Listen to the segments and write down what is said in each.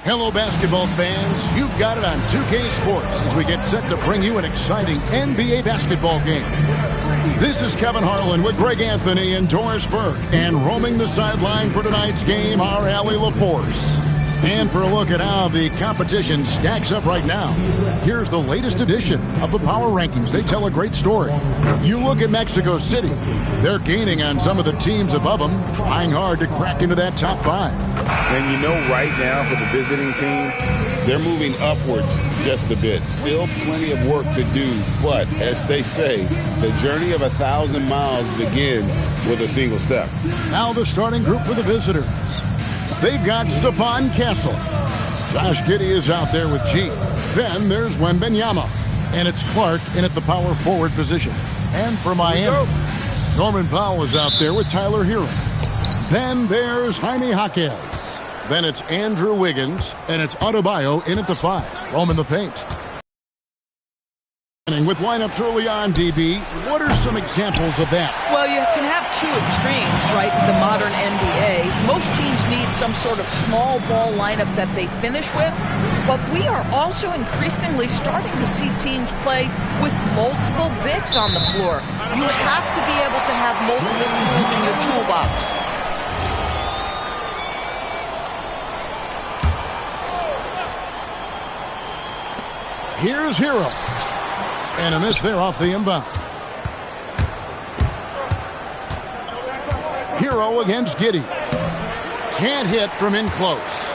Hello, basketball fans. You've got it on 2K Sports as we get set to bring you an exciting NBA basketball game. This is Kevin Harlan with Greg Anthony and Doris Burke. And roaming the sideline for tonight's game, our Allie LaForce. And for a look at how the competition stacks up right now, here's the latest edition of the Power Rankings. They tell a great story. You look at Mexico City. They're gaining on some of the teams above them, trying hard to crack into that top 5. And you know right now for the visiting team, they're moving upwards just a bit. Still plenty of work to do, but as they say, the journey of 1,000 miles begins with a single step. Now the starting group for the visitors. They've got Stephon Castle. Josh Giddey is out there with G. Then there's Wembanyama. And it's Clark in at the power forward position. And for Miami, Norman Powell is out there with Tyler Hero. Then there's Jaime Jaquez. Then it's Andrew Wiggins. And it's Adebayo in at the 5. Roaming the paint. With lineups early on, DB, what are some examples of that? Well, you can have two extremes, right? The modern NBA. Most teams need some sort of small ball lineup that they finish with, but we are also increasingly starting to see teams play with multiple bigs on the floor. You have to be able to have multiple tools in your toolbox. Here's Hero. And a miss there off the inbound. Hero against Giddey. Can't hit from in close.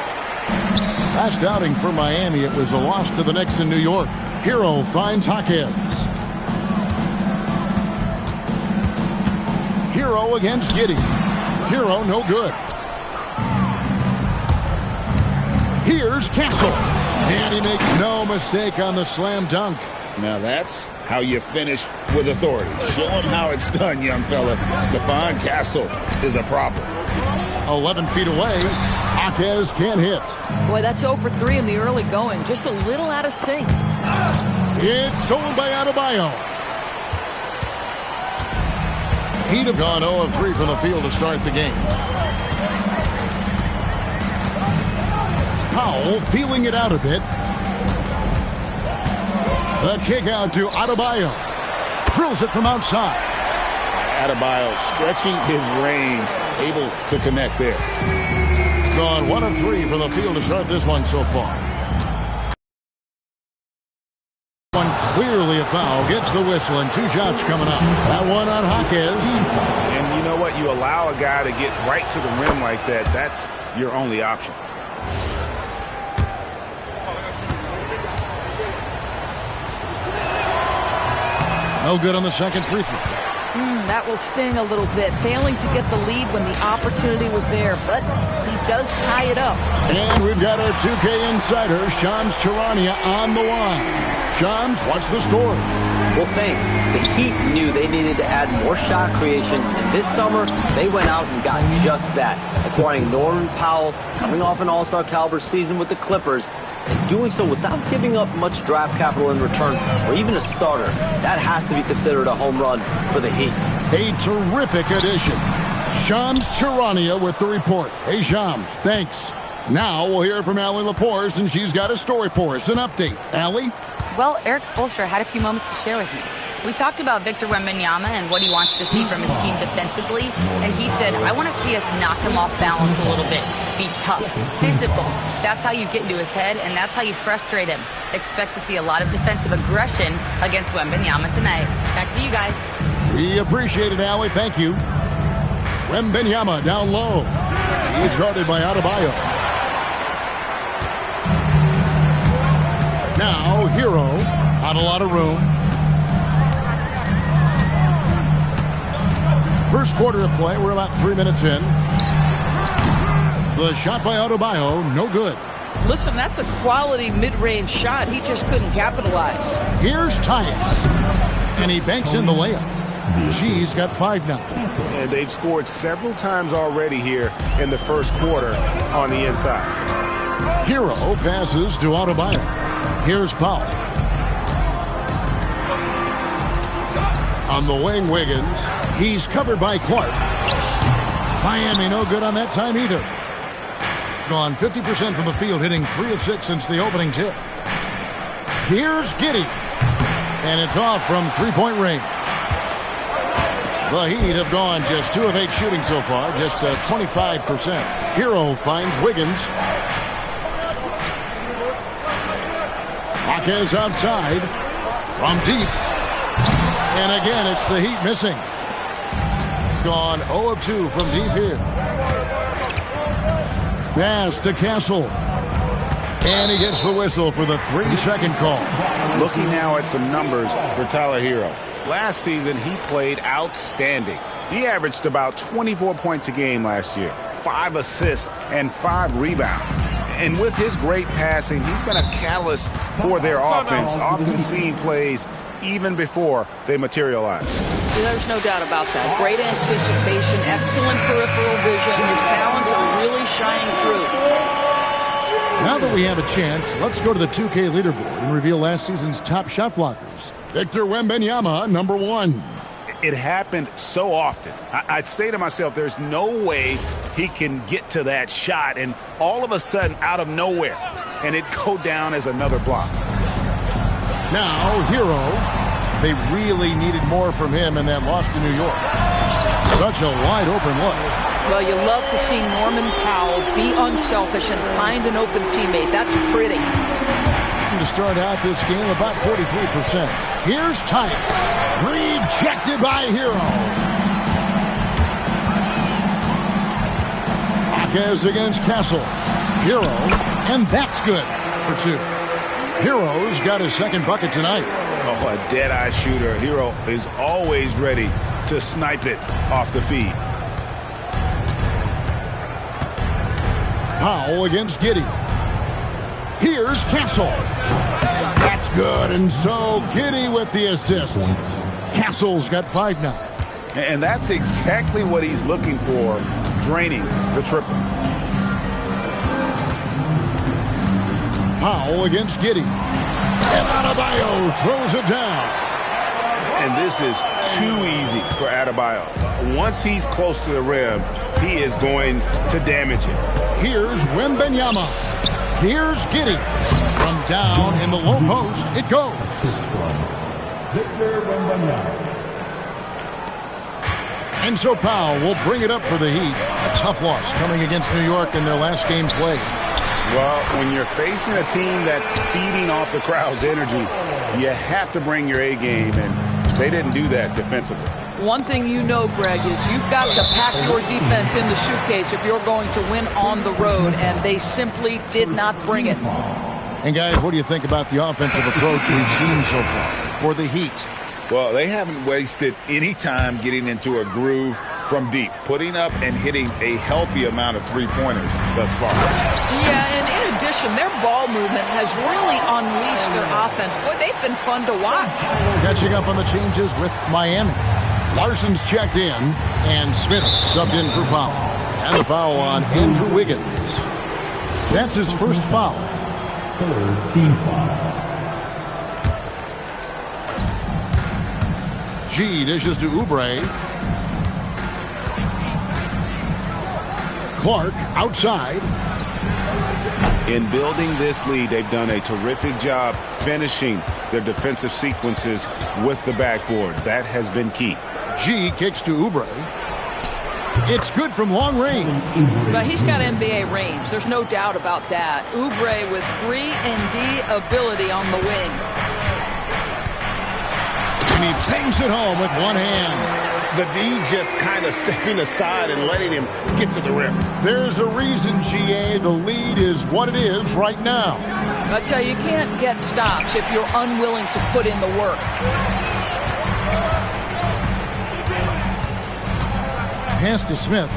Last outing for Miami, it was a loss to the Knicks in New York. Hero finds Jaquez. Hero against Giddey. Hero no good. Here's Castle. And he makes no mistake on the slam dunk. Now that's how you finish with authority. Show him how it's done, young fella. Stephon Castle is a problem. 11 feet away. Jaquez can't hit. Boy, that's 0 for 3 in the early going. Just a little out of sync. It's stolen by Adebayo. He'd have gone 0 of 3 from the field to start the game. Powell feeling it out a bit. The kick out to Adebayo. Drills it from outside. Adebayo stretching his range, able to connect there. Gone 1 of 3 from the field to start this one so far. One clearly a foul. Gets the whistle and 2 shots coming up. That one on Jaquez. And you know what? You allow a guy to get right to the rim like that. That's your only option. No good on the second free throw. That will sting a little bit. Failing to get the lead when the opportunity was there, but he does tie it up. And we've got our 2K insider, Shams Charania, on the line. Shams, what's the story? Well, thanks. The Heat knew they needed to add more shot creation, and this summer they went out and got just that, acquiring Norman Powell, coming off an all-star caliber season with the Clippers, and doing so without giving up much draft capital in return, or even a starter. That has to be considered a home run for the Heat. A terrific addition. Shams Charania with the report. Hey, Shams, thanks. Now we'll hear from Allie LaForce, and she's got a story for us. An update. Allie? Well, Eric Spoelstra had a few moments to share with me. We talked about Victor Wembanyama and what he wants to see from his team defensively, and he said, I want to see us knock him off balance a little bit. Be tough, physical. That's how you get into his head, and that's how you frustrate him. Expect to see a lot of defensive aggression against Wembanyama tonight. Back to you guys. We appreciate it, Allie. Thank you. Wembanyama down low. He's guarded by Adebayo. Now, Hero. Not a lot of room. First quarter of play. We're about 3 minutes in. The shot by Adebayo, no good. Listen, that's a quality mid-range shot. He just couldn't capitalize. Here's Tyus. And he banks in the layup. G's got 5 now. And they've scored several times already here in the first quarter on the inside. Hero passes to Adebayo. Here's Powell. On the wing, Wiggins. He's covered by Clark. Miami no good on that time either. gone 50% from the field, hitting 3 of 6 since the opening tip. Here's Giddey. And it's off from three-point range. The Heat have gone just 2 of 8 shooting so far, just 25%. Hero finds Wiggins. Marquez outside from deep. And again, it's the Heat missing. Gone 0 of 2 from deep here. Pass to Castle. And he gets the whistle for the 3-second call. Looking now at some numbers for Tyler Hero. Last season, he played outstanding. He averaged about 24 points a game last year, 5 assists, and 5 rebounds. And with his great passing, he's been a catalyst for their offense, often seeing plays even before they materialize. There's no doubt about that. Great anticipation, excellent peripheral vision. His talents are really shining through. Now that we have a chance, let's go to the 2K leaderboard and reveal last season's top shot blockers. Victor Wembanyama, number 1. It happened so often. I'd say to myself, there's no way he can get to that shot, and all of a sudden, out of nowhere, and it go down as another block. Now, Hero. They really needed more from him in that loss to New York. Such a wide-open look. Well, you love to see Norman Powell be unselfish and find an open teammate. That's pretty. To start out this game, about 43%. Here's Tice. Rejected by Hero. Marquez against Castle. Hero, and that's good for 2. Hero's got his second bucket tonight. Oh, a dead-eye shooter. Hero is always ready to snipe it off the feed. Powell against Giddey. Here's Castle. That's good, and so Giddey with the assist. Castle's got 5 now. And that's exactly what he's looking for, draining the triple. Powell against Giddey. And Adebayo throws it down. And this is too easy for Adebayo. Once he's close to the rim, he is going to damage it. Here's Wembanyama. Here's Giddey. From down in the low post, it goes. And so Powell will bring it up for the Heat. A tough loss coming against New York in their last game played. Well, when you're facing a team that's feeding off the crowd's energy, you have to bring your A game, and they didn't do that defensively. One thing you know, Greg, is you've got to pack your defense in the suitcase if you're going to win on the road, and they simply did not bring it. And guys, what do you think about the offensive approach we've seen so far for the Heat? Well, they haven't wasted any time getting into a groove from deep, putting up and hitting a healthy amount of three-pointers thus far. Yeah, and in addition, their ball movement has really unleashed their offense. Boy, they've been fun to watch. Catching up on the changes with Miami. Larson's checked in, and Smith subbed in for Powell. And the foul on Andrew Wiggins. That's his first foul. Third team foul. G dishes to Oubre. Clark outside. In building this lead, they've done a terrific job finishing their defensive sequences with the backboard. That has been key. G kicks to Oubre. It's good from long range. But he's got NBA range. There's no doubt about that. Oubre with 3-and-D ability on the wing. And he bangs it home with one hand. The D just kind of stepping aside and letting him get to the rim. There's a reason, GA. The lead is what it is right now. I tell you, you can't get stops if you're unwilling to put in the work. Pass to Smith.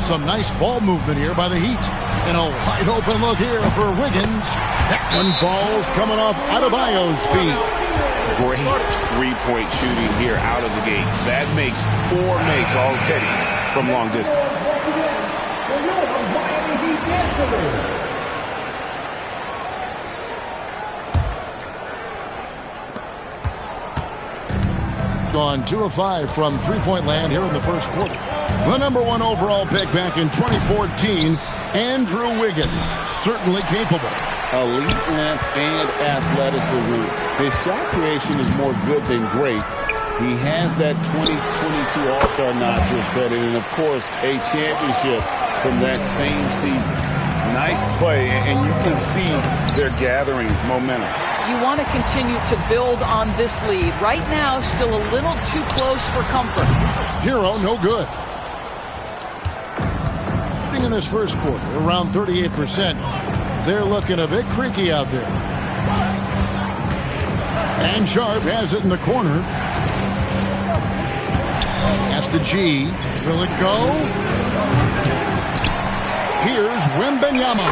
Some nice ball movement here by the Heat. And a wide open look here for Wiggins. That one falls coming off Adebayo's feet. Great three-point shooting here out of the gate. That makes 4 makes already from long distance. Gone 2 of 5 from three-point land here in the first quarter. The #1 overall pick back in 2014, Andrew Wiggins, certainly capable. Elite length and athleticism. His shot creation is more good than great. He has that 2022 All-Star nod to his credit, and of course, a championship from that same season. Nice play, and you can see they're gathering momentum. You want to continue to build on this lead. Right now, still a little too close for comfort. Hero, no good. In this first quarter, around 38%. They're looking a bit creaky out there. And Sharp has it in the corner. Pass to G. Will it go? Here's Wembanyama.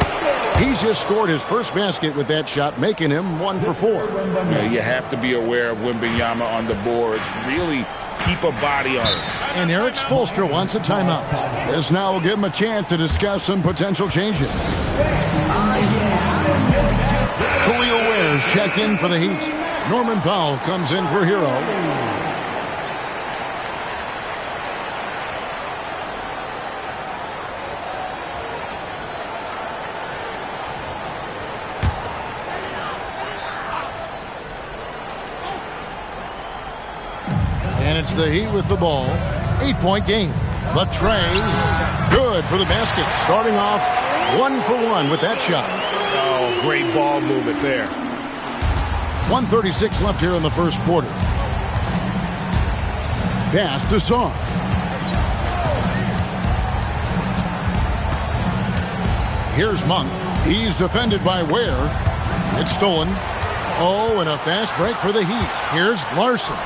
He's just scored his first basket with that shot, making him 1 for 4. Yeah, you have to be aware of Wembanyama on the boards. Really keep a body on it. And Eric Spoelstra wants a timeout. This now will give him a chance to discuss some potential changes. Khalil Ware's checked in for the Heat. Norman Powell comes in for Hero. And it's the Heat with the ball. 8-point game. The tray. Good for the basket. Starting off 1 for 1 with that shot. Oh, great ball movement there. 1:36 left here in the first quarter. Pass to Song. Here's Monk. He's defended by Ware. It's stolen. Oh, and a fast break for the Heat. Here's Larson.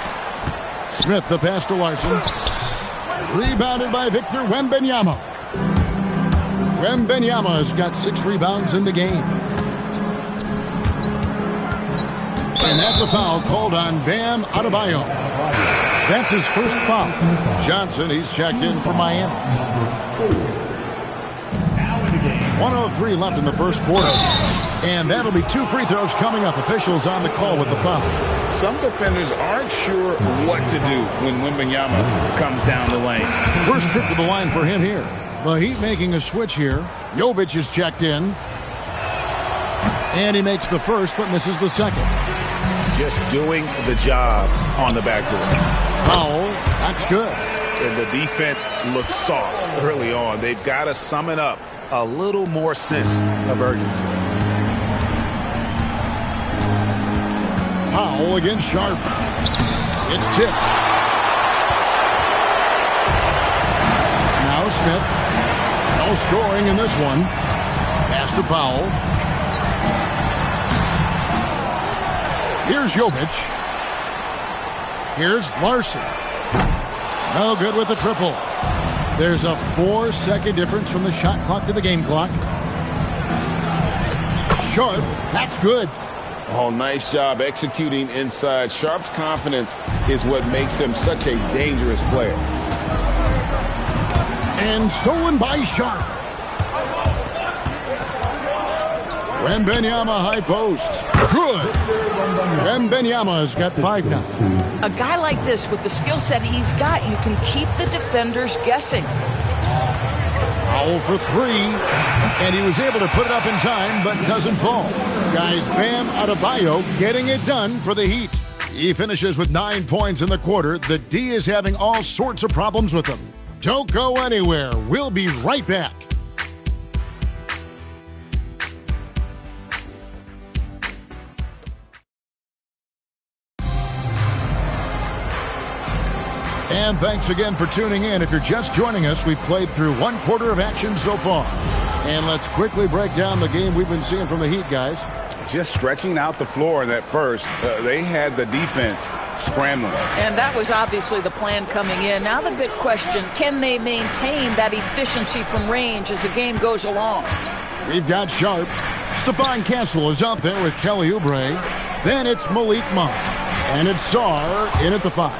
Smith the pass to Larson. Rebounded by Victor Wembanyama. Wembanyama has got 6 rebounds in the game. And that's a foul called on Bam Adebayo. That's his first foul. Johnson, he's checked in for Miami. 1:03 left in the first quarter. And that'll be 2 free throws coming up. Officials on the call with the foul. Some defenders aren't sure what to do when Wembanyama comes down the lane. First trip to the line for him here. The Heat making a switch here. Jovic is checked in. And he makes the first but misses the second. Just doing the job on the backboard. Powell, that's good. And the defense looks soft early on. They've got to sum it up. A little more sense of urgency. Powell against Sharp. It's tipped. Now Smith. No scoring in this one. Pass to Powell. Here's Jovic. Here's Larson. No good with the triple. There's a 4-second difference from the shot clock to the game clock. Sharp, that's good. Oh, nice job executing inside. Sharp's confidence is what makes him such a dangerous player. And stolen by Sharp. Wembanyama high post. Good. Wembanyama's got 5 now. A guy like this, with the skill set he's got, you can keep the defenders guessing. Powell for 3. And he was able to put it up in time, but doesn't fall. Guys, Bam Adebayo getting it done for the Heat. He finishes with 9 points in the quarter. The D is having all sorts of problems with him. Don't go anywhere. We'll be right back. And thanks again for tuning in. If you're just joining us, we've played through 1 quarter of action so far. And let's quickly break down the game we've been seeing from the Heat, guys. Just stretching out the floor in that first. They had the defense scrambling. And that was obviously the plan coming in. Now the big question, can they maintain that efficiency from range as the game goes along? We've got Sharp. Stephon Castle is out there with Kelly Oubre. Then it's Malik Monk. And it's Sarr in at the 5.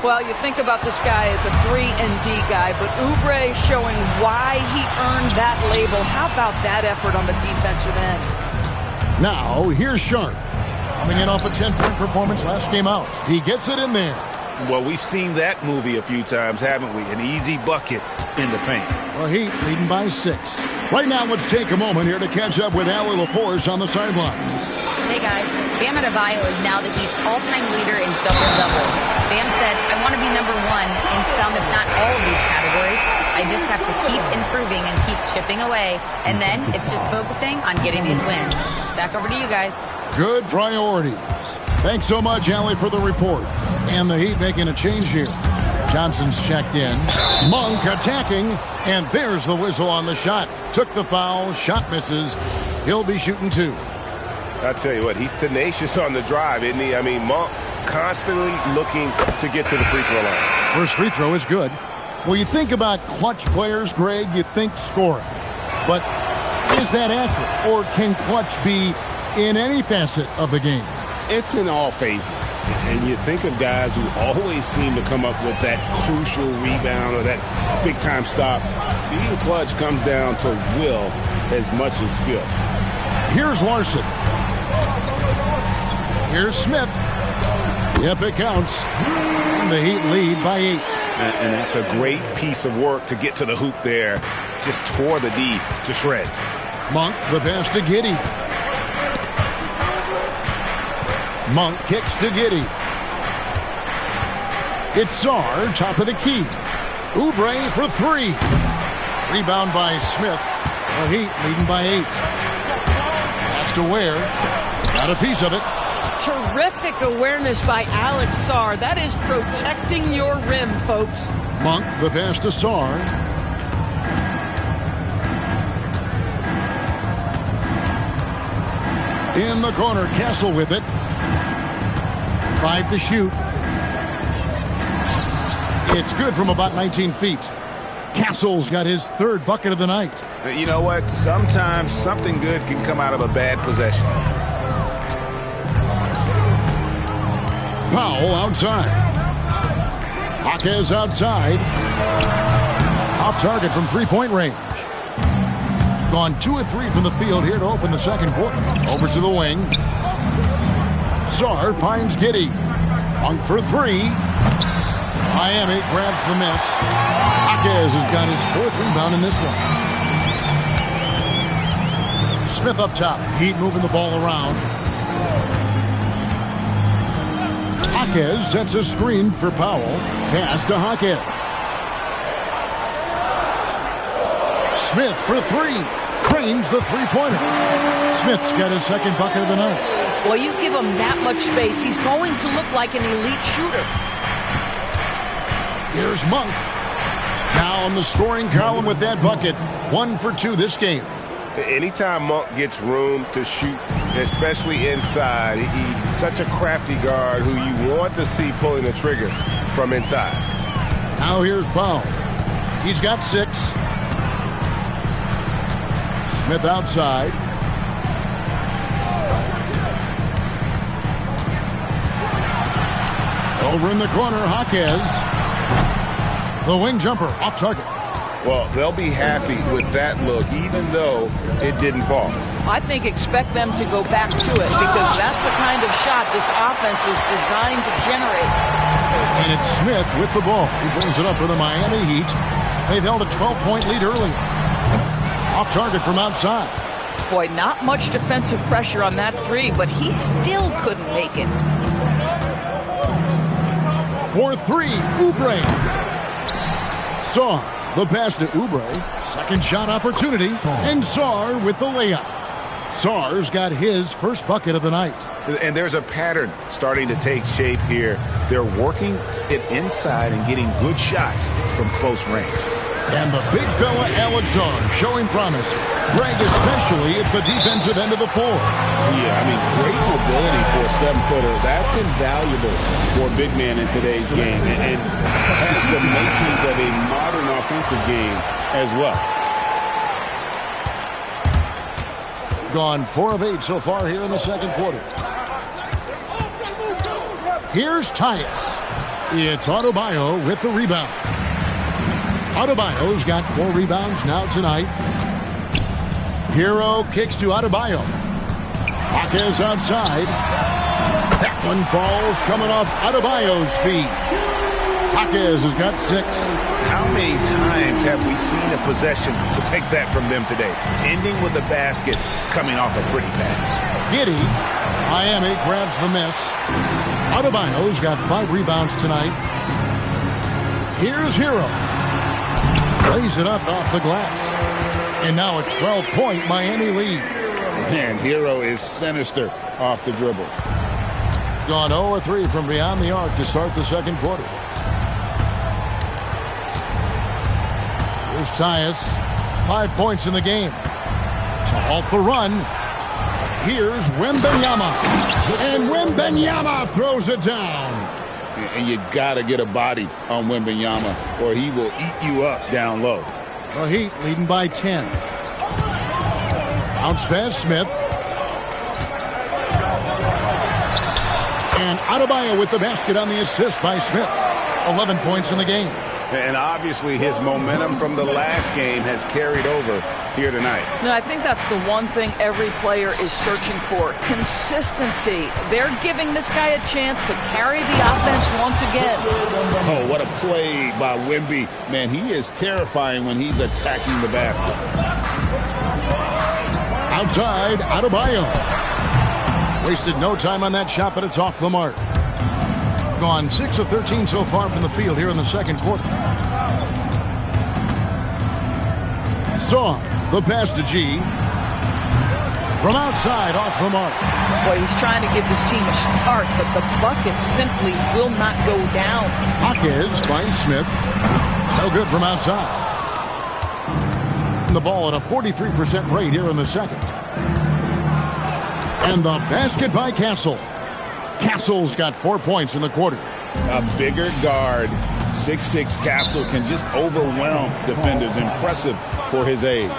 Well, you think about this guy as a 3-and-D guy, but Oubre showing why he earned that label. How about that effort on the defensive end? Now, here's Sharp. Coming in off a 10-point performance last game out. He gets it in there. Well, we've seen that movie a few times, haven't we? An easy bucket in the paint. Well, Heat leading by 6. Right now, let's take a moment here to catch up with Allie LaForce on the sideline. Hey guys, Bam Adebayo is now the Heat's all-time leader in double-doubles. Bam said, I want to be number 1 in some, if not all of these categories. I just have to keep improving and keep chipping away. And then it's just focusing on getting these wins. Back over to you guys. Good priorities. Thanks so much, Allie, for the report. And the Heat making a change here. Johnson's checked in. Monk attacking. And there's the whistle on the shot. Took the foul. Shot misses. He'll be shooting 2. I tell you what, he's tenacious on the drive, isn't he? I mean, Monk constantly looking to get to the free throw line. First free throw is good. Well, you think about clutch players, Greg, you think scoring. But is that accurate? Or can clutch be in any facet of the game? It's in all phases. And you think of guys who always seem to come up with that crucial rebound or that big-time stop. Being clutch comes down to will as much as skill. Here's Larson. Here's Smith. Yep, it counts. And the Heat lead by 8. And that's a great piece of work to get to the hoop there. Just tore the D to shreds. Monk, the pass to Giddey. Monk kicks to Giddey. It's Sarr, top of the key. Oubre for 3. Rebound by Smith. The Heat leading by 8. Pass to Ware. Got a piece of it. Terrific awareness by Alex Sarr. That is protecting your rim, folks. Monk, the pass to Sarr. In the corner, Castle with it. 5 to shoot. It's good from about 19 feet. Castle's got his 3rd bucket of the night. You know what? Sometimes something good can come out of a bad possession. Powell outside. Jaquez outside. Off target from 3-point range. Gone 2 of 3 from the field here to open the second quarter. Over to the wing. Sarr finds Giddey. Monk for 3. Miami grabs the miss. Jaquez has got his 4th rebound in this one. Smith up top. Heat moving the ball around. Jaquez sets a screen for Powell. Pass to Jaquez. Smith for 3. Cranes the 3-pointer. Smith's got his 2nd bucket of the night. Well, you give him that much space, he's going to look like an elite shooter. Here's Monk. Now on the scoring column with that bucket. 1 for 2 this game. Anytime Monk gets room to shoot, especially inside, he's such a crafty guard who you want to see pulling the trigger from inside. Now here's Powell. He's got 6. Smith outside. Over in the corner, Jaquez. The wing jumper off target. Well, they'll be happy with that look, even though it didn't fall. I think expect them to go back to it because that's the kind of shot this offense is designed to generate. And it's Smith with the ball. He brings it up for the Miami Heat. They've held a 12-point lead earlier. Off target from outside. Boy, not much defensive pressure on that 3, but he still couldn't make it. For 3, Oubre. Sarr. The pass to Oubre. 2nd shot opportunity. And Sarr with the layup. Sarr's got his 1st bucket of the night. And there's a pattern starting to take shape here. They're working it inside and getting good shots from close range. And the big fella Alex Sarr showing promise. Greg especially at the defensive end of the floor. Yeah, I mean, great mobility for a 7-footer. That's invaluable for a big man in today's game. And has the makings of a modern offensive game as well. Gone 4 of 8 so far here in the second quarter. Here's Tyus. It's Adebayo with the rebound. Adebayo's got 4 rebounds now tonight. Hero kicks to Adebayo. Jaquez outside. That one falls coming off Adebayo's feet. Jaquez has got 6. How many times have we seen a possession like that from them today? Ending with a basket, coming off a pretty pass. Giddey, Miami grabs the miss. Adebayo's got 5 rebounds tonight. Here's Hero. Lays it up off the glass. And now a 12-point Miami lead. Man, Hero is sinister off the dribble. Gone 0-3 from beyond the arc to start the second quarter. Here's Tyus. 5 points in the game. To halt the run, here's Wembanyama. And Wembanyama throws it down. And you got to get a body on Wembanyama or he will eat you up down low. The Heat leading by 10. Bounce pass, Smith. And Adebayo with the basket on the assist by Smith. 11 points in the game. And obviously his momentum from the last game has carried over here tonight. No, I think that's the one thing every player is searching for. Consistency. They're giving this guy a chance to carry the offense once again. Oh, what a play by Wemby. Man, he is terrifying when he's attacking the basket. Outside, Adebayo. Wasted no time on that shot, but it's off the mark. Gone 6 of 13 so far from the field here in the second quarter. Saw the pass to G. From outside, off the mark. Boy, he's trying to give this team a spark, but the bucket simply will not go down. Jaquez finds Smith. No good from outside. The ball at a 43% rate here in the second. And the basket by Castle. Castle's got 4 points in the quarter. A bigger guard, 6'6" Castle can just overwhelm defenders. Impressive for his age.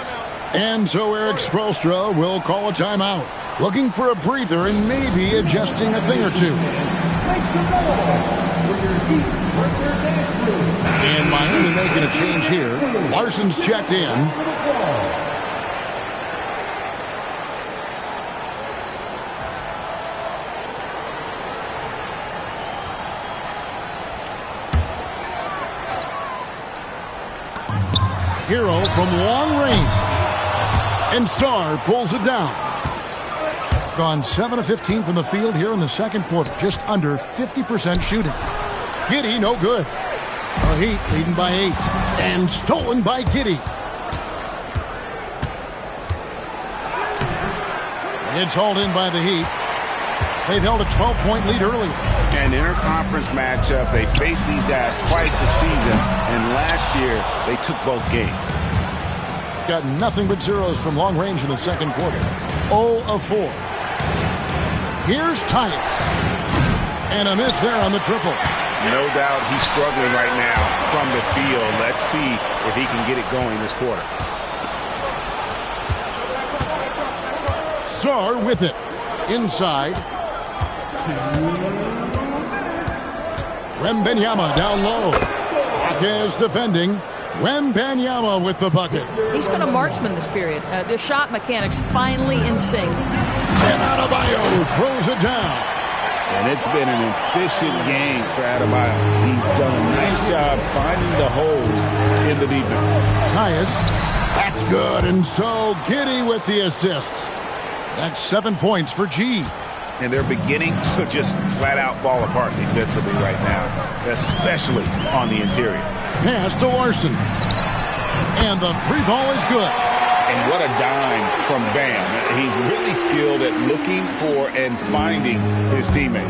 And so Eric Spoelstra will call a timeout. Looking for a breather and maybe adjusting a thing or two. And Miami making a change here. Larson's checked in. Hero from long range. And Sarr pulls it down. Gone 7 of 15 from the field here in the second quarter. Just under 50% shooting. Giddey, no good. The Heat leading by 8. And stolen by Giddey. It's hauled in by the Heat. They've held a 12-point lead earlier. An interconference matchup. They faced these guys twice a season, and last year they took both games. Got nothing but zeros from long range in the second quarter. 0 of 4. Here's Tyus. And a miss there on the triple. No doubt he's struggling right now from the field. Let's see if he can get it going this quarter. Sarr with it. Inside. Wembanyama down low. Jaquez defending. Wembanyama with the bucket. He's been a marksman this period. Their shot mechanics finally in sync. And Adebayo throws it down. And it's been an efficient game for Adebayo. He's done a nice job finding the holes in the defense. Tyus, that's good. And so Giddey with the assist. That's 7 points for G. And they're beginning to just flat out fall apart defensively right now, especially on the interior. Pass to Larson. And the three ball is good. And what a dime from Bam. He's really skilled at looking for and finding his teammates.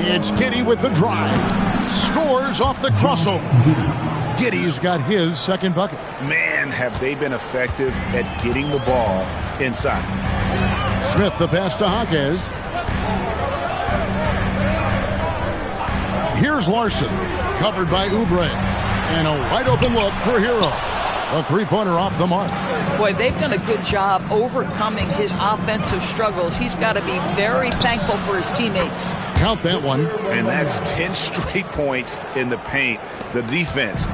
It's Giddey with the drive. Scores off the crossover. Giddey's got his second bucket. Man, have they been effective at getting the ball inside. Smith the pass to Jaquez. Here's Larson, covered by Oubre. And a wide open look for Hero. A three-pointer off the mark. Boy, they've done a good job overcoming his offensive struggles. He's got to be very thankful for his teammates. Count that one. And that's 10 straight points in the paint. The defense,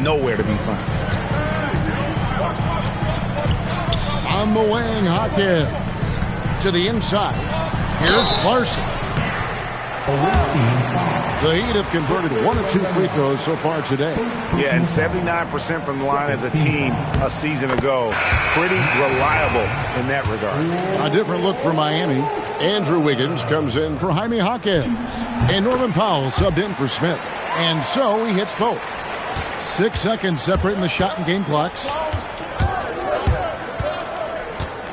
nowhere to be found. On the wing, Jaquez. to the inside. Here's Larson. The Heat have converted 1 of 2 free throws so far today. Yeah, and 79% from the line as a team a season ago. Pretty reliable in that regard. A different look for Miami. Andrew Wiggins comes in for Jaime Hawkins. And Norman Powell subbed in for Smith. And so he hits both. 6 seconds separating the shot and game clocks.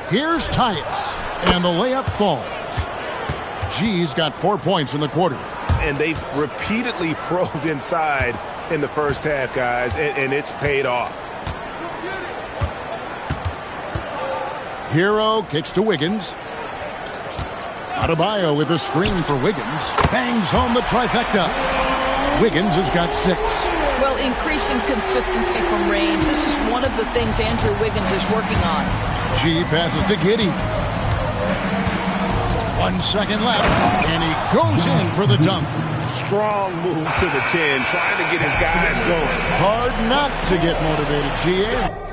Here's Tyus. And the layup falls. G's got 4 points in the quarter. And they've repeatedly probed inside in the first half, guys, and it's paid off. Hero kicks to Wiggins. Adebayo with a screen for Wiggins. Bangs home the trifecta. Wiggins has got 6. Well, increasing consistency from range. This is one of the things Andrew Wiggins is working on. G passes to Giddey. 1 second left, and he goes in for the dunk. Strong move to the 10, trying to get his guys going. Hard not to get motivated, GA.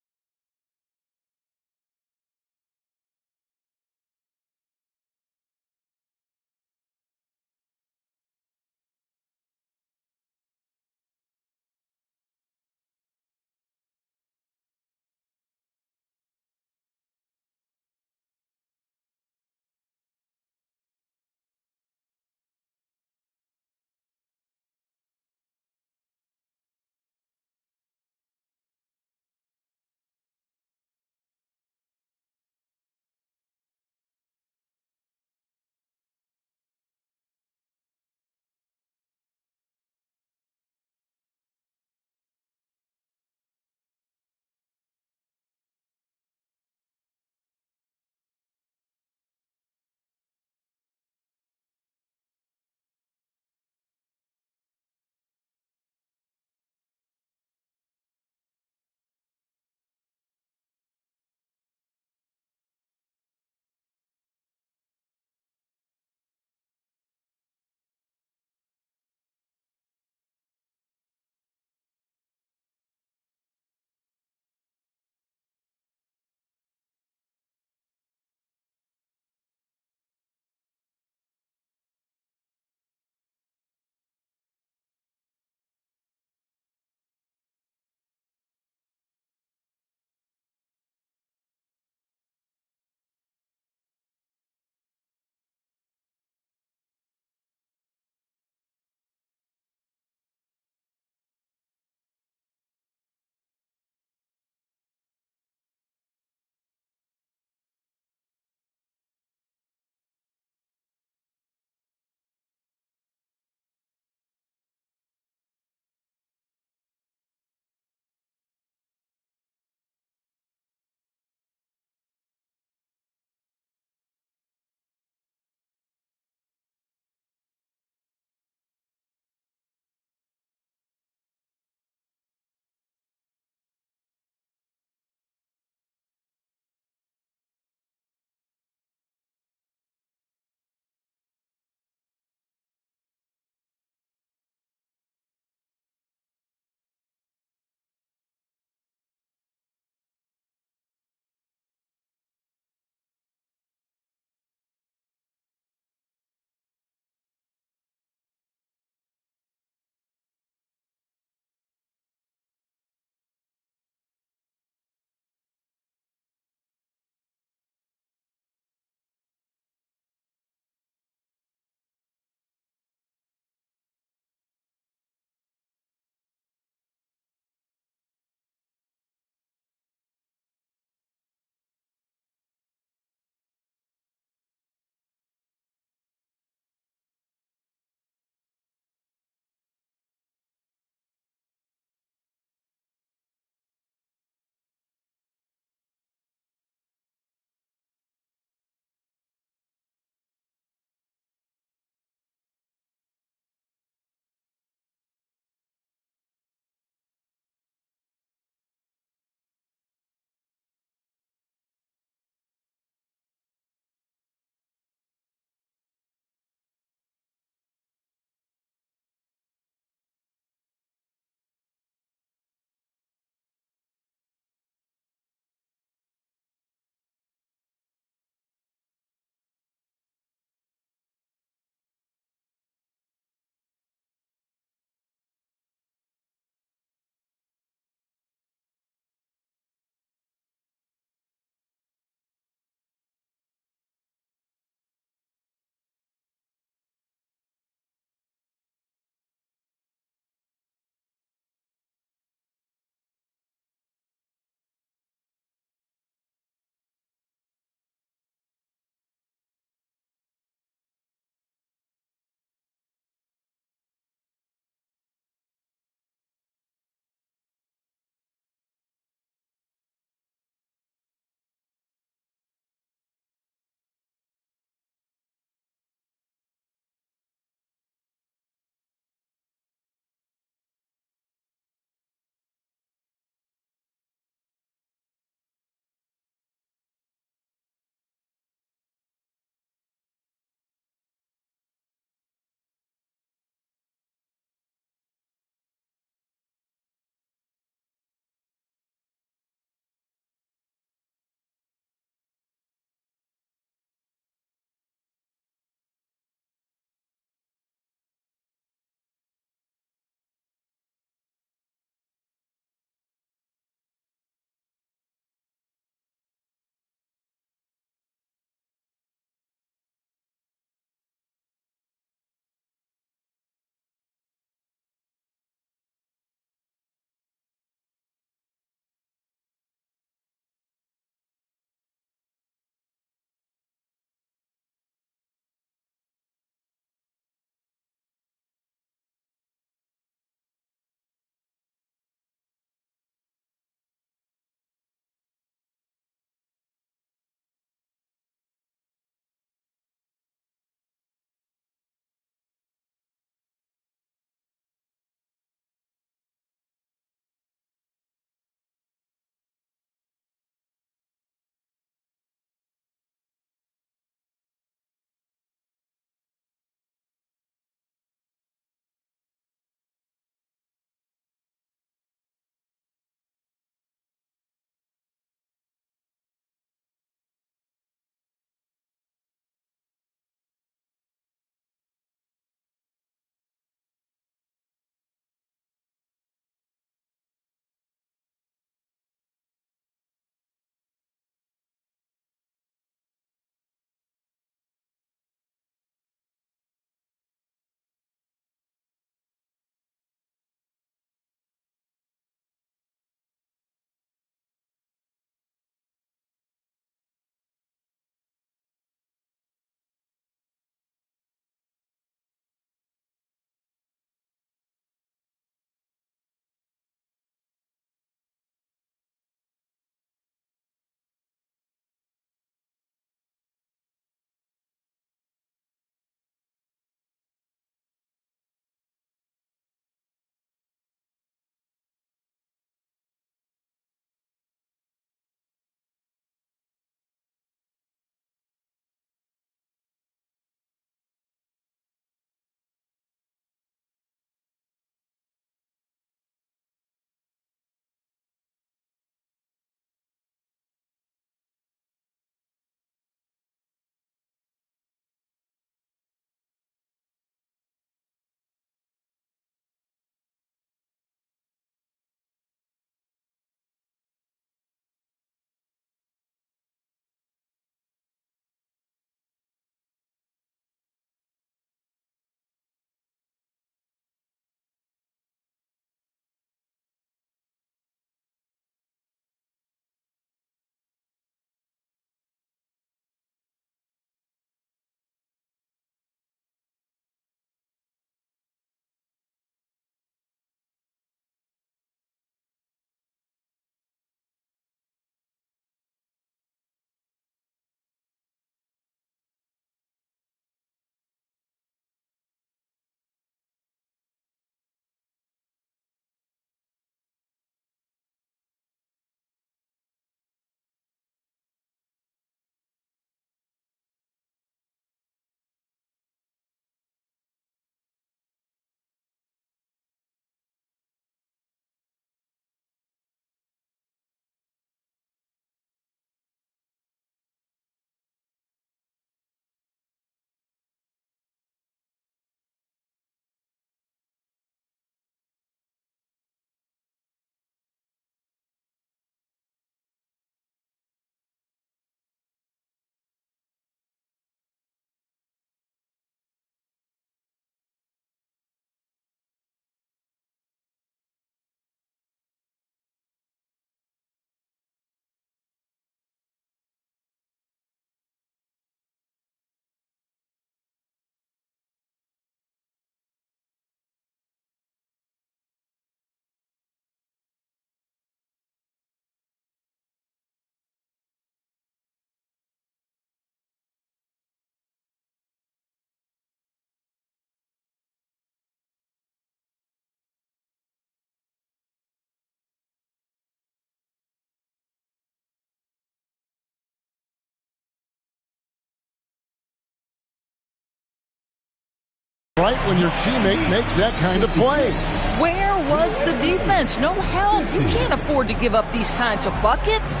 right when your teammate makes that kind of play. Where was the defense? No help. You can't afford to give up these kinds of buckets.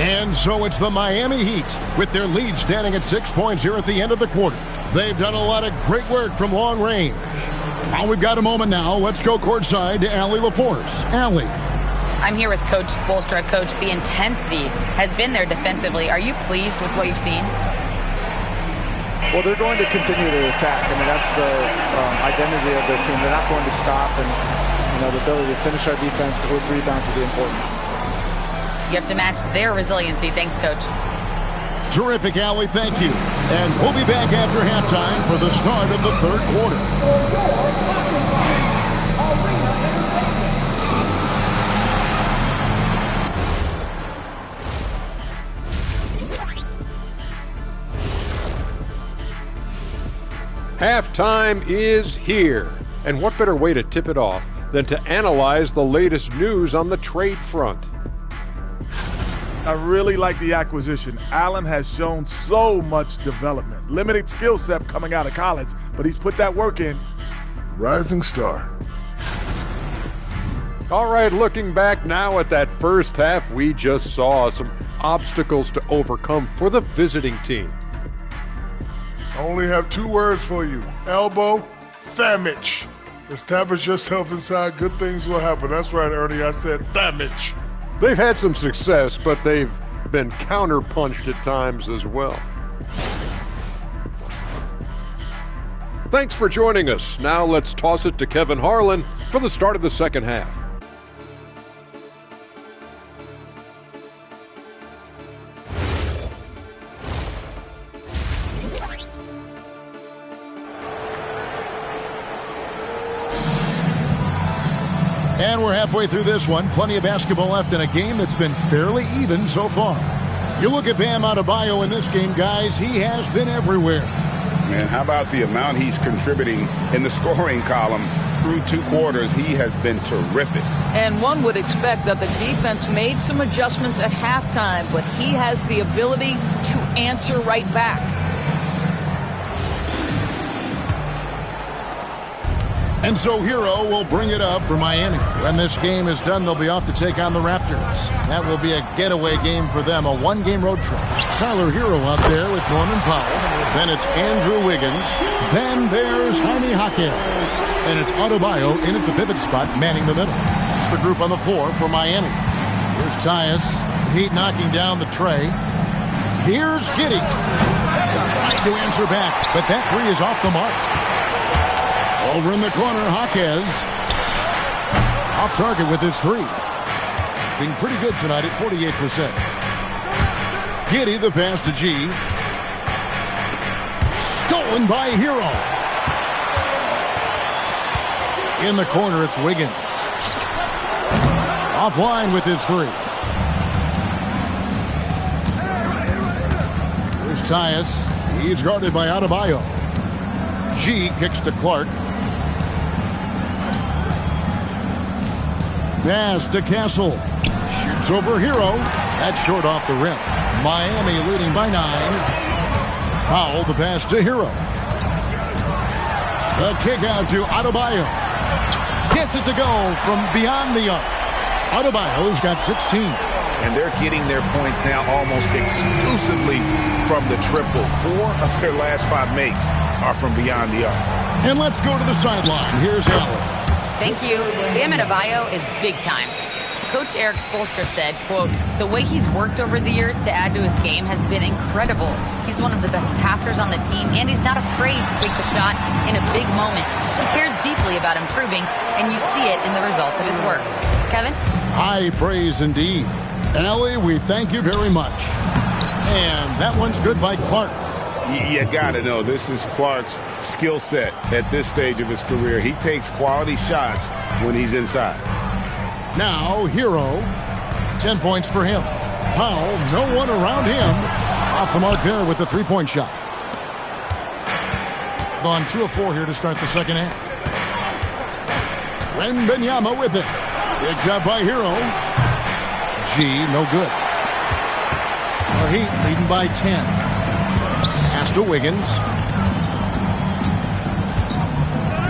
And so it's the Miami Heat with their lead standing at 6 points here at the end of the quarter. They've done a lot of great work from long range. Well, we've got a moment now. Let's go courtside to Allie LaForce. Allie. I'm here with Coach Spoelstra. Coach, the intensity has been there defensively. Are you pleased with what you've seen? Well, they're going to continue to attack. I mean, that's the identity of their team. They're not going to stop, and the ability to finish our defense with rebounds will be important. You have to match their resiliency. Thanks, Coach. Terrific, Allie. Thank you. And we'll be back after halftime for the start of the third quarter. Halftime is here. And what better way to tip it off than to analyze the latest news on the trade front? I really like the acquisition. Allen has shown so much development. Limited skill set coming out of college, but he's put that work in. Rising star. All right, looking back now at that first half, we just saw some obstacles to overcome for the visiting team. I only have 2 words for you. Elbow, famich. Establish yourself inside, good things will happen. That's right, Ernie, I said famich. They've had some success, but they've been counterpunched at times as well. Thanks for joining us. Now let's toss it to Kevin Harlan for the start of the second half. And we're halfway through this one. Plenty of basketball left in a game that's been fairly even so far. You look at Bam Adebayo in this game, guys, he has been everywhere. Man, how about the amount he's contributing in the scoring column through 2 quarters? He has been terrific. And one would expect that the defense made some adjustments at halftime, but he has the ability to answer right back. And so Hero will bring it up for Miami. When this game is done, they'll be off to take on the Raptors. That will be a getaway game for them, a 1-game road trip. Tyler Hero out there with Norman Powell. Then it's Andrew Wiggins. Then there's Jaime Jaquez. And it's Adebayo in at the pivot spot, manning the middle. That's the group on the floor for Miami. Here's Tyus. Heat knocking down the tray. Here's Giddey. Trying to answer back, but that 3 is off the mark. Over in the corner, Jaquez. Off target with his 3. Being pretty good tonight at 48%. Giddey, the pass to G. Stolen by Hero. In the corner, it's Wiggins. Offline with his 3. Here's Tyus. He's guarded by Adebayo. G kicks to Clark. Pass to Castle. Shoots over Hero. That's short off the rim. Miami leading by 9. Powell, the pass to Hero. The kick out to Adebayo. Gets it to go from beyond the arc. Adebayo's got 16. And they're getting their points now almost exclusively from the triple. 4 of their last 5 makes are from beyond the arc. And let's go to the sideline. Here's Allen. Thank you. Bam Adebayo is big time. Coach Eric Spoelstra said, quote, the way he's worked over the years to add to his game has been incredible. He's one of the best passers on the team, and he's not afraid to take the shot in a big moment. He cares deeply about improving, and you see it in the results of his work. Kevin? High praise indeed. Allie, we thank you very much. And that one's good by Clark. You got to know, this is Clark's skill set at this stage of his career. He takes quality shots when he's inside. Now, Hero, 10 points for him. Powell, no one around him. Off the mark there with the 3-point shot. Gone 2 of 4 here to start the second half. Wembanyama with it. Picked up by Hero. G, no good. Our Heat leading by 10. Pass to Wiggins.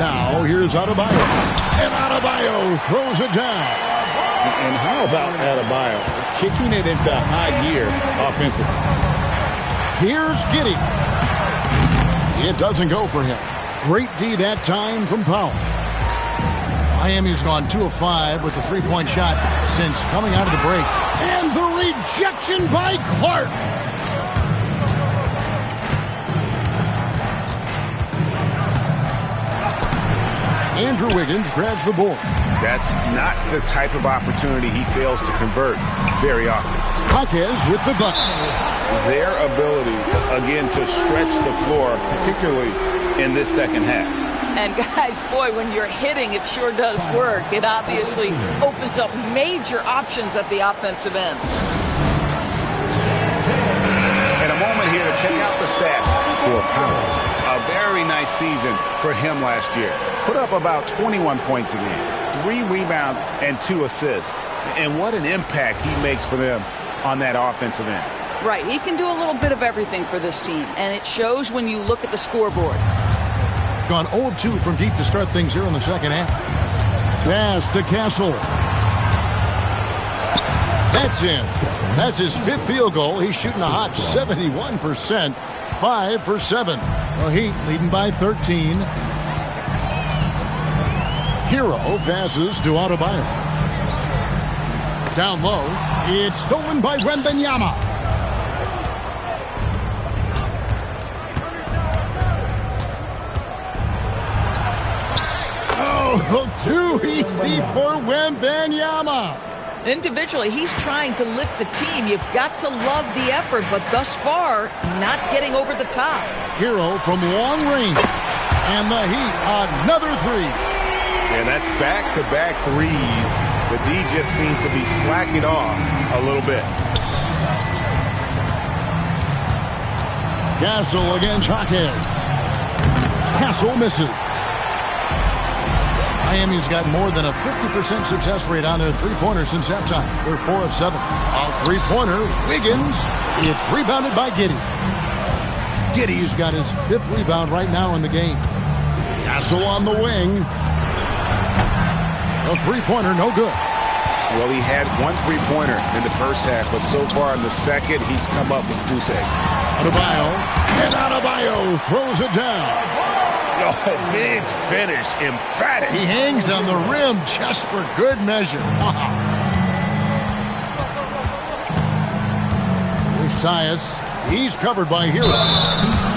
Now here's Adebayo. And Adebayo throws it down. And how about Adebayo kicking it into high gear offensively? Here's Giddey. It doesn't go for him. Great D that time from Powell. Miami's gone 2 of 5 with the three-point shot since coming out of the break. And the rejection by Clark. Andrew Wiggins grabs the board. That's not the type of opportunity he fails to convert very often. Jaquez with the bucket. Their ability, again, to stretch the floor, particularly in this second half. And guys, boy, when you're hitting, it sure does work. It obviously opens up major options at the offensive end. And a moment here to check out the stats for Powell. A very nice season for him last year. Put up about 21 points a game, 3 rebounds, and 2 assists. And what an impact he makes for them on that offensive end. Right, he can do a little bit of everything for this team, and it shows when you look at the scoreboard. Gone 0 of 2 from deep to start things here in the second half. Pass to Castle. That's in. That's his 5th field goal. He's shooting a hot 71%. 5 for 7. The Heat leading by 13. Hero passes to Adebayo. Down low. It's stolen by Wembanyama. Oh, too easy for Wembanyama. Individually, he's trying to lift the team. You've got to love the effort, but thus far, not getting over the top. Hero from long range. And the Heat, another 3. And that's back-to-back threes. The D just seems to be slacking off a little bit. Castle against Jaquez. Castle misses. Miami's got more than a 50% success rate on their three-pointer since halftime. They're 4 of 7. A three-pointer, Wiggins. It's rebounded by Giddey. Giddey's got his 5th rebound right now in the game. Castle on the wing. A three-pointer, no good. Well, he had 1 three-pointer in the first half, but so far in the second, he's come up with goose eggs. Adebayo. And Adebayo throws it down. Oh, big finish, emphatic. He hangs on the rim just for good measure. Wow. Here's Tyus. He's covered by Hero.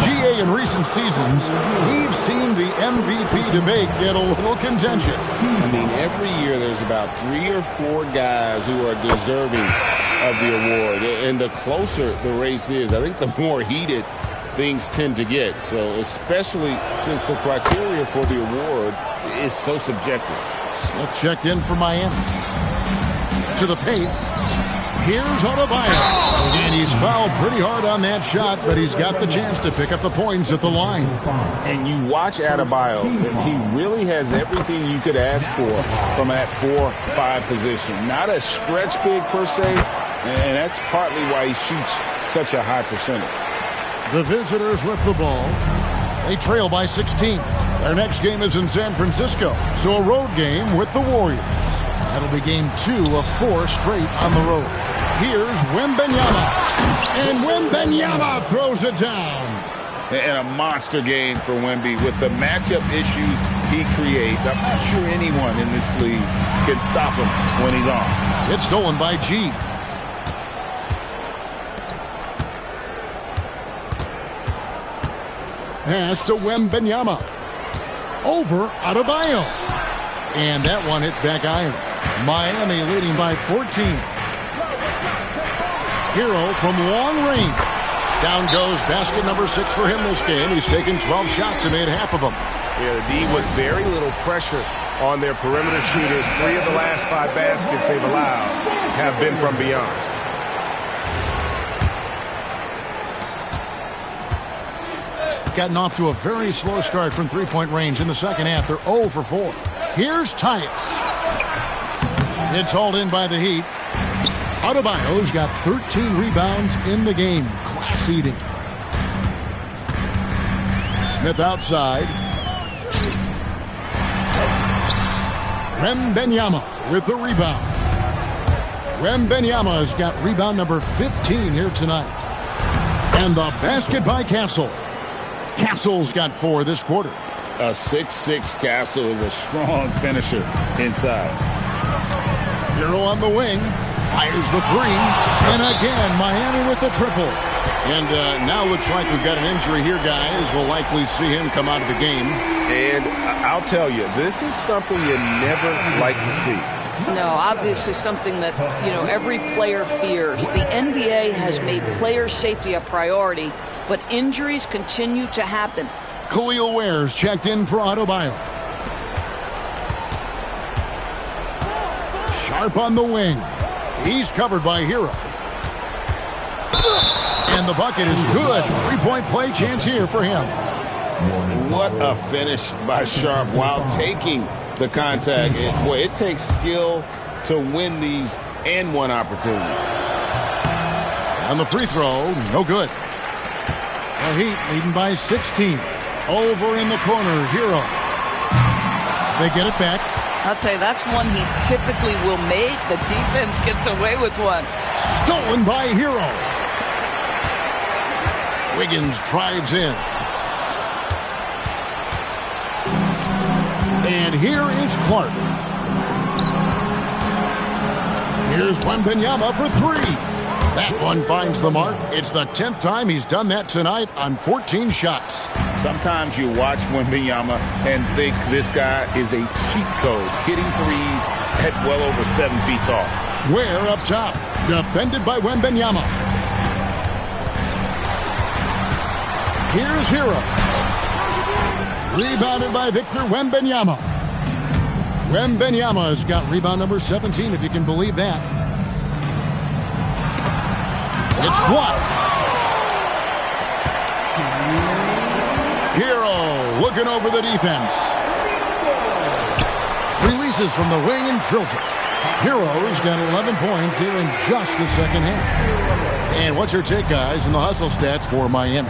GA in recent seasons, we've seen the MVP debate get a little contentious. I mean, every year there's about 3 or 4 guys who are deserving of the award. And the closer the race is, I think the more heated things tend to get. So especially since the criteria for the award is so subjective. Smith checked in for Miami. To the paint. Here's Adebayo. And he's fouled pretty hard on that shot, but he's got the chance to pick up the points at the line. And you watch Adebayo, he really has everything you could ask for from that 4-5 position. Not a stretch big per se, and that's partly why he shoots such a high percentage. The visitors with the ball. They trail by 16. Their next game is in San Francisco, so a road game with the Warriors. That'll be game 2 of 4 straight on the road. Here's Wembanyama. And Wembanyama throws it down. And a monster game for Wemby with the matchup issues he creates. I'm not sure anyone in this league can stop him when he's on. It's stolen by G. Pass to Wembanyama. Over Adebayo. And that one hits back iron. Miami leading by 14. Hero from long range. Down goes basket number 6 for him this game. He's taken 12 shots and made half of them. Yeah, the D with very little pressure on their perimeter shooters. 3 of the last 5 baskets they've allowed have been from beyond. Gotten off to a very slow start from three-point range in the second half. They're 0 for 4. Here's Tyus. It's hauled in by the Heat. Adebayo's got 13 rebounds in the game. Class eating. Smith outside. Wembanyama with the rebound. Wembanyama's got rebound number 15 here tonight. And the basket by Castle. Castle's got 4 this quarter. A 6'6" Castle is a strong finisher inside. Hero on the wing. Fires the 3. And again, Miami with the triple. And now looks like we've got an injury here, guys. We'll likely see him come out of the game. And I'll tell you, this is something you never like to see. No, obviously something that, every player fears. The NBA has made player safety a priority, but injuries continue to happen. Khalil Ware's checked in for Adebayo. Sharp on the wing. He's covered by Hero. And the bucket is good. 3-point play chance here for him. What a finish by Sharp while taking the contact. It takes skill to win these and one opportunity. And the free throw, no good. The Heat leading by 16. Over in the corner, Hero. They get it back. I'll tell you, that's one he typically will make. The defense gets away with one. Stolen by Hero. Wiggins drives in. And here is Clark. Here's Wembanyama for 3. That one finds the mark. It's the 10th time he's done that tonight on 14 shots. Sometimes you watch Wembanyama and think this guy is a cheat code, hitting threes at well over 7 feet tall. Ware up top, defended by Wembanyama. Here's Hero. Rebounded by Victor Wembanyama. Wembanyama's got rebound number 17, if you can believe that. It's blocked. Hero looking over the defense. Releases from the wing and drills it. Hero's got 11 points here in just the second half. And what's your take, guys, in the hustle stats for Miami?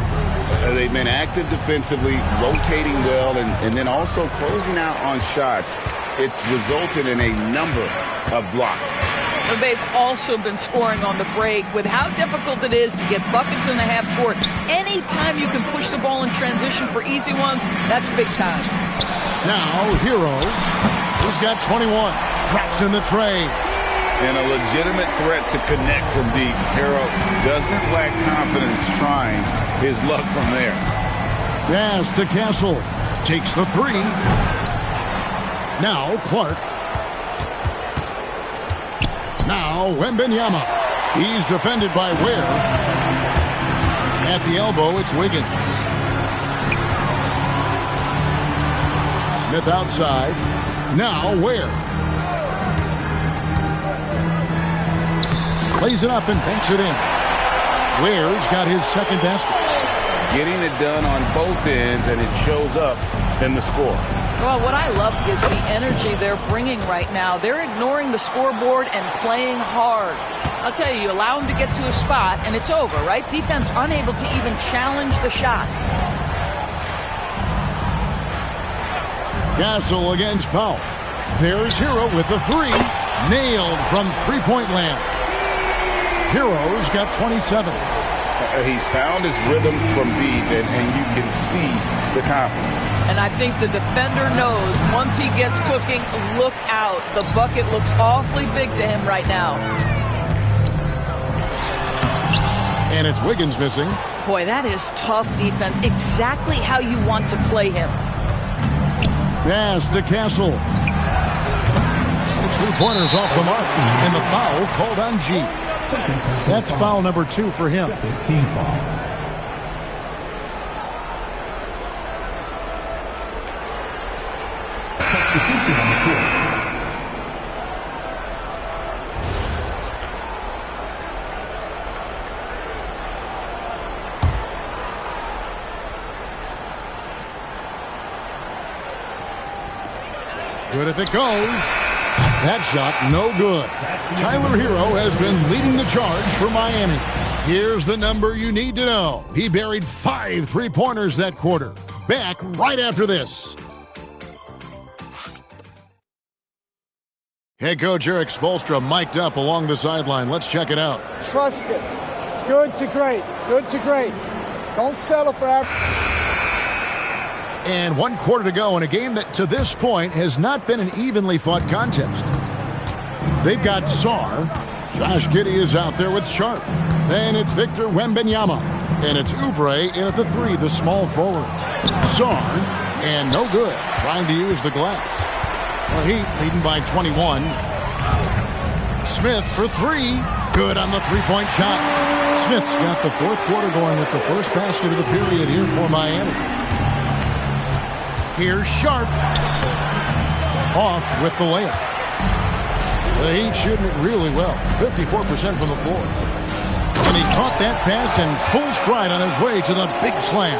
They've been active defensively, rotating well, and then also closing out on shots. It's resulted in a number of blocks. They've also been scoring on the break. With how difficult it is to get buckets in the half court, anytime you can push the ball in transition for easy ones, that's big time. Now, Hero, who's got 21, drops in the tray. And a legitimate threat to connect from deep. Hero doesn't lack confidence trying his luck from there. Pass to Castle. Takes the 3. Now, Clark. Now, Wembanyama. He's defended by Ware. At the elbow, it's Wiggins. Smith outside. Now, Ware. Plays it up and banks it in. Ware's got his second basket. Getting it done on both ends, and it shows up in the score. Well, what I love is the energy they're bringing right now. They're ignoring the scoreboard and playing hard. I'll tell you, you allow them to get to a spot, and it's over, right? Defense unable to even challenge the shot. Castle against Powell. There's Hero with the 3. Nailed from three-point land. Hero's got 27. He's found his rhythm from deep, and you can see the confidence. And I think the defender knows once he gets cooking, look out. The bucket looks awfully big to him right now. And it's Wiggins missing. Boy, that is tough defense. Exactly how you want to play him. Pass to Castle. It's 3-pointers off the mark. And the foul called on G. That's foul number 2 for him. Team foul. Substitution on the court. Good if it goes. That shot, no good. Tyler Hero has been leading the charge for Miami. Here's the number you need to know. He buried 5 3-pointers that quarter. Back right after this. Head coach Eric Spoelstra mic'd up along the sideline. Let's check it out. Trust it. Good to great. Good to great. Don't settle for average. And 1 quarter to go in a game that to this point has not been an evenly fought contest. They've got Sarr. Josh Giddey is out there with Sharp. Then it's Victor Wembanyama. And it's Oubre in at the 3, the small forward. Sarr, and no good, trying to use the glass. The Heat leading by 21. Smith for 3. Good on the three-point shot. Smith's got the 4th quarter going with the first basket of the period here for Miami. Here's Sharp. Off with the layup. The Heat shooting it really well. 54% from the floor. And he caught that pass in full stride on his way to the big slam.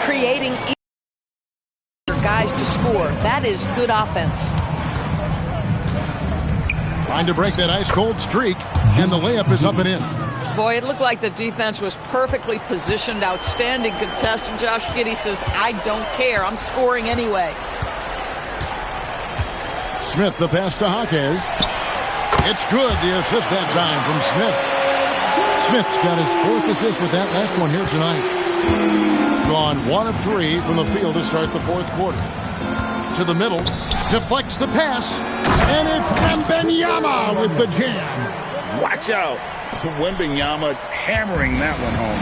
Creating guys to score. That is good offense. Trying to break that ice-cold streak, and the layup is up and in. Boy, it looked like the defense was perfectly positioned. Outstanding contest, and Josh Giddey says, I don't care. I'm scoring anyway. Smith, the pass to Jaquez. It's good, the assist that time from Smith. Smith's got his 4th assist with that last one here tonight. Gone 1 of 3 from the field to start the 4th quarter. To the middle, deflects the pass, and it's Wembanyama with the jam. Watch out. Wembanyama hammering that one home.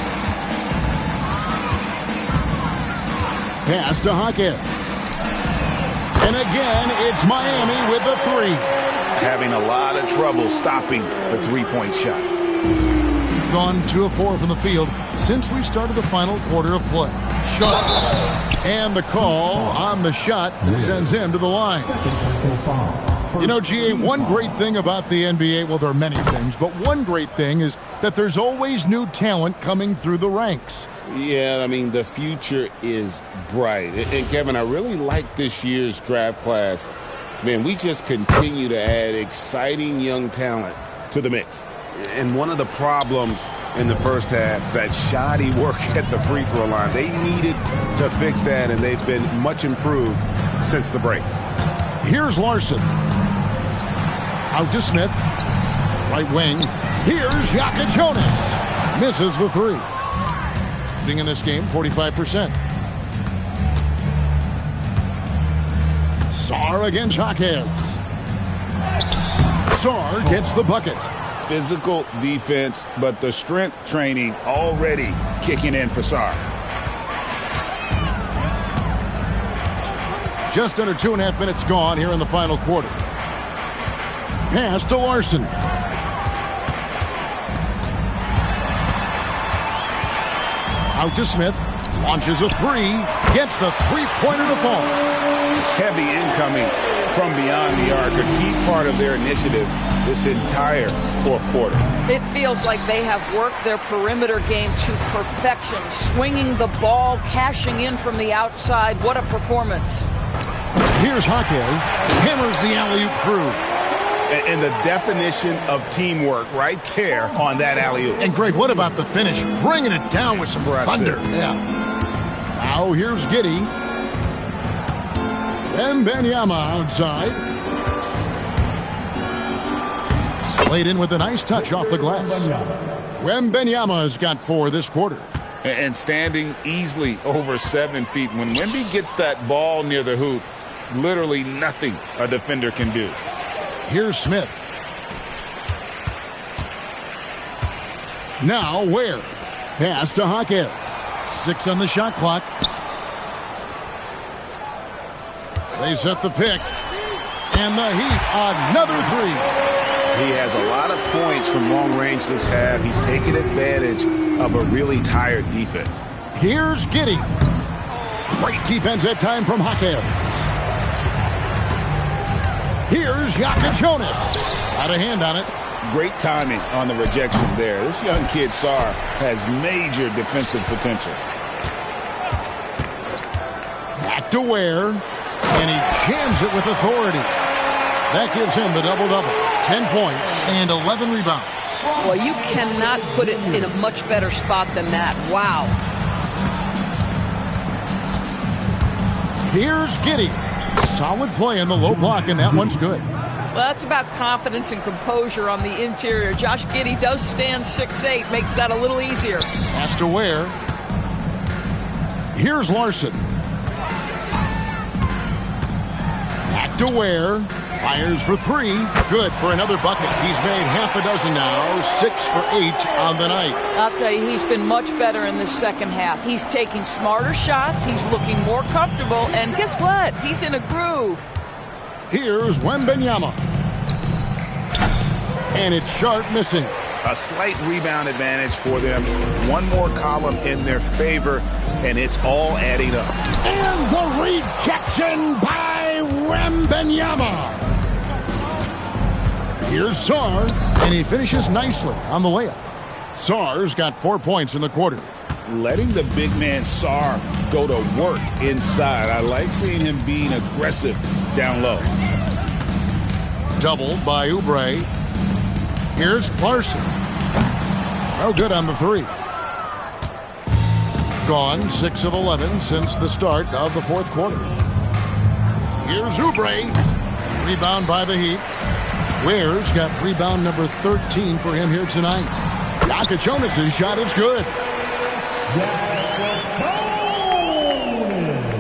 Pass to Jaquez. And again, it's Miami with the 3. Having a lot of trouble stopping the three-point shot. Gone 2 of 4 from the field since we started the final quarter of play. Shot. And the call on the shot that sends him to the line. You know, GA, one great thing about the NBA, well, there are many things, but one great thing is that there's always new talent coming through the ranks. Yeah, I mean, the future is bright. And Kevin, I really like this year's draft class. Man, we just continue to add exciting young talent to the mix. And one of the problems in the first half, that shoddy work at the free throw line. They needed to fix that, and they've been much improved since the break. Here's Larson. Out to Smith. Right wing. Here's Jonas. Misses the 3. In this game, 45%. Sarr against Jaquez. Sarr gets the bucket. Physical defense, but the strength training already kicking in for Sarr. Just under 2.5 minutes gone here in the final quarter. Pass to Larson. Out to Smith. Launches a 3. Gets the three-pointer to fall. Heavy incoming from beyond the arc, a key part of their initiative this entire 4th quarter. It feels like they have worked their perimeter game to perfection, swinging the ball, cashing in from the outside. What a performance. Here's Jaquez. Hammers the alley-oop through. And the definition of teamwork right there on that alley-oop. And Greg, what about the finish? Bringing it down with some thunder. Yeah. Now here's Giddey. And Wembanyama outside. Played in with a nice touch off the glass. Wembanyama's got 4 this quarter. And standing easily over 7 feet. When Wemby gets that ball near the hoop, literally nothing a defender can do. Here's Smith. Now Ware. Pass to Jaquez. 6 on the shot clock. They set the pick. And the Heat, another 3. He has a lot of points from long range this half. He's taken advantage of a really tired defense. Here's Giddey. Great defense that time from Jaquez. Here's Jonas. Got a hand on it. Great timing on the rejection there. This young kid, Sarr, has major defensive potential. Back to Ware. And he jams it with authority. That gives him the double-double. 10 points and 11 rebounds. Well, you cannot put it in a much better spot than that. Wow. Here's Giddey. Solid play in the low block, and that one's good. Well, that's about confidence and composure on the interior. Josh Giddey does stand 6'8", makes that a little easier. Has to Ware. Here's Larson. Back to Ware. Fires for three. Good for another bucket. He's made half a dozen now. 6 for 8 on the night. I'll tell you, he's been much better in this second half. He's taking smarter shots. He's looking more comfortable. And guess what? He's in a groove. Here's Wembanyama. And it's Sharp missing. A slight rebound advantage for them. One more column in their favor, and it's all adding up. And the rejection by Wembanyama. Here's Sarr, and he finishes nicely on the layup. Sarr's got 4 points in the quarter. Letting the big man Sarr go to work inside. I like seeing him being aggressive down low. Doubled by Oubre. Here's Larson. No good on the three. Gone 6 of 11 since the start of the fourth quarter. Here's Oubre. Rebound by the Heat. Ware's got rebound number 13 for him here tonight. XXX's shot is good.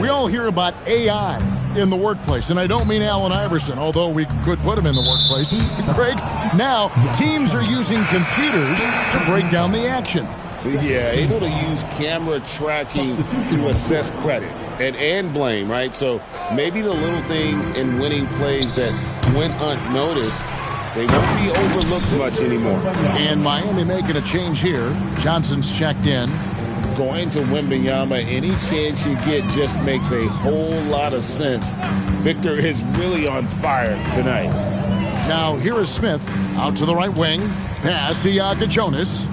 We all hear about AI in the workplace, and I don't mean Allen Iverson, although we could put him in the workplace. Greg, now teams are using computers to break down the action. Yeah, able to use camera tracking to assess credit and blame, right? So maybe the little things in winning plays that went unnoticed, they won't be overlooked much anymore. And Miami making a change here. Johnson's checked in. Going to Wembanyama, any chance you get just makes a whole lot of sense. Victor is really on fire tonight. Now here is Smith out to the right wing. Pass to XXX.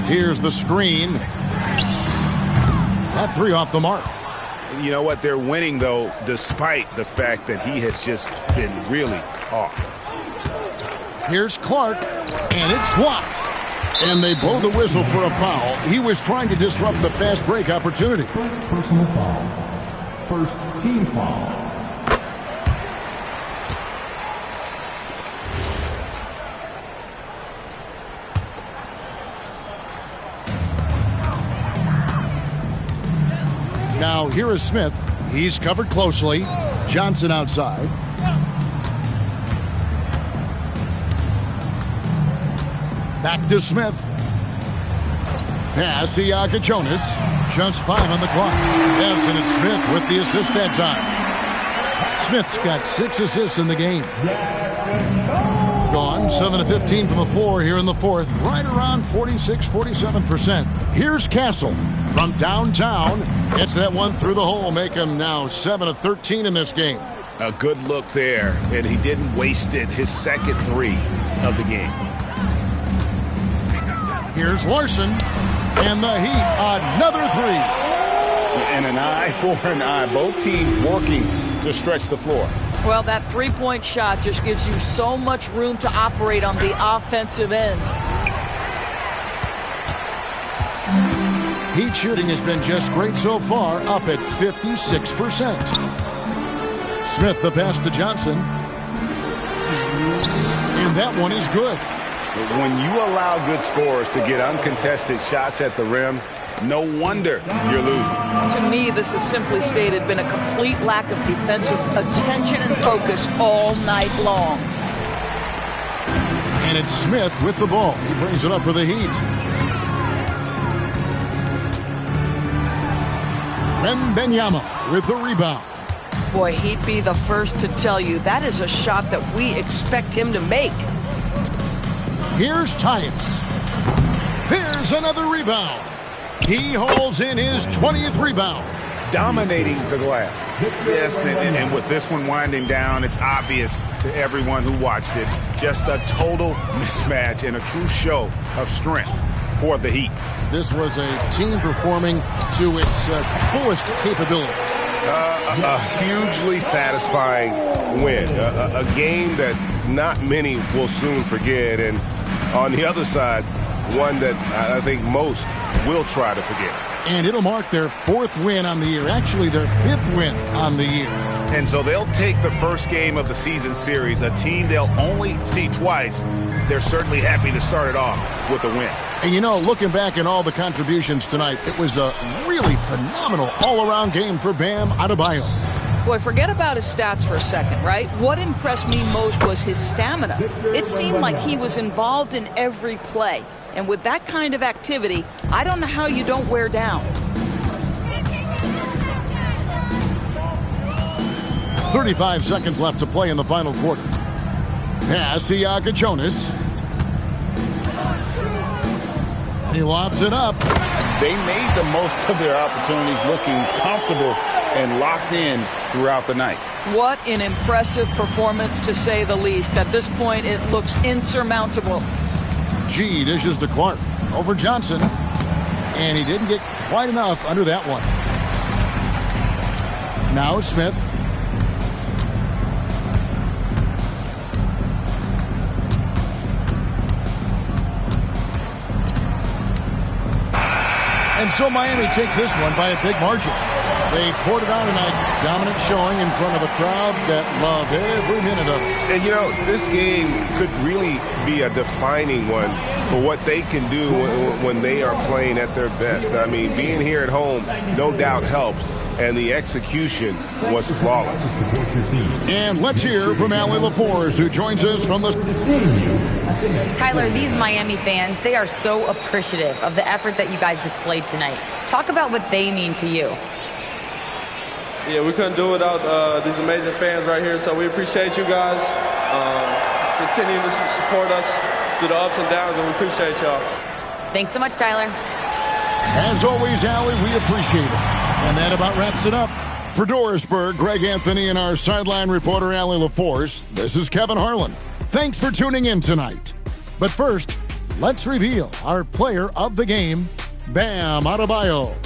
Here's the screen. That three off the mark. You know what? They're winning, though, despite the fact that he has just been really off. Here's Clark, and it's blocked. And they blow the whistle for a foul. He was trying to disrupt the fast break opportunity. First personal foul. First team foul. Now here is Smith. He's covered closely. Johnson outside. Back to Smith. Pass to XXX. Just 5 on the clock. Yes, and it's Smith with the assist that time. Smith's got 6 assists in the game. Gone 7 of 15 from the floor here in the fourth. Right around 46-47%. Here's Castle from downtown. Gets that one through the hole. Make him now 7 of 13 in this game. A good look there, and he didn't waste it. His second three of the game. Here's Larson, and the Heat, another three. And an eye for an eye. Both teams working to stretch the floor. Well, that three-point shot just gives you so much room to operate on the offensive end. Heat shooting has been just great so far, up at 56%. Smith, the pass to Johnson. And that one is good. When you allow good scorers to get uncontested shots at the rim, no wonder you're losing. To me, this is simply stated been a complete lack of defensive attention and focus all night long. And it's Smith with the ball. He brings it up for the Heat. Wembanyama with the rebound. Boy, he'd be the first to tell you that is a shot that we expect him to make. Here's Tyus. Here's another rebound. He hauls in his 20th rebound. Dominating the glass. Yes, and with this one winding down, it's obvious to everyone who watched it. Just a total mismatch and a true show of strength for the Heat. This was a team performing to its fullest capability. A hugely satisfying win. A game that not many will soon forget. And on the other side, one that I think most will try to forget. And it'll mark their 4th win on the year. Actually, their 5th win on the year. And so they'll take the first game of the season series, a team they'll only see twice. They're certainly happy to start it off with a win. And you know, looking back at all the contributions tonight, it was a really phenomenal all-around game for Bam Adebayo. Boy, forget about his stats for a second, right? What impressed me most was his stamina. It seemed like he was involved in every play. And with that kind of activity, I don't know how you don't wear down. 35 seconds left to play in the final quarter. Pass to Yaga Jonas. He lobs it up. They made the most of their opportunities, looking comfortable and locked in throughout the night. What an impressive performance, to say the least. At this point, it looks insurmountable. G dishes to Clark over Johnson. And he didn't get quite enough under that one. Now Smith. And so Miami takes this one by a big margin. They poured it on tonight, dominant showing in front of a crowd that loved every minute of it. And, you know, this game could really be a defining one for what they can do when they are playing at their best. I mean, being here at home no doubt helps, and the execution was flawless. And let's hear from Allie LaForce, who joins us from the... Tyler, these Miami fans, they are so appreciative of the effort that you guys displayed tonight. Talk about what they mean to you. Yeah, we couldn't do it without these amazing fans right here, so we appreciate you guys. Continue to support us through the ups and downs, and we appreciate y'all. Thanks so much, Tyler. As always, Allie, we appreciate it. And that about wraps it up. For Dorisburg, Greg Anthony and our sideline reporter, Allie LaForce, this is Kevin Harlan. Thanks for tuning in tonight. But first, let's reveal our player of the game, Bam Adebayo.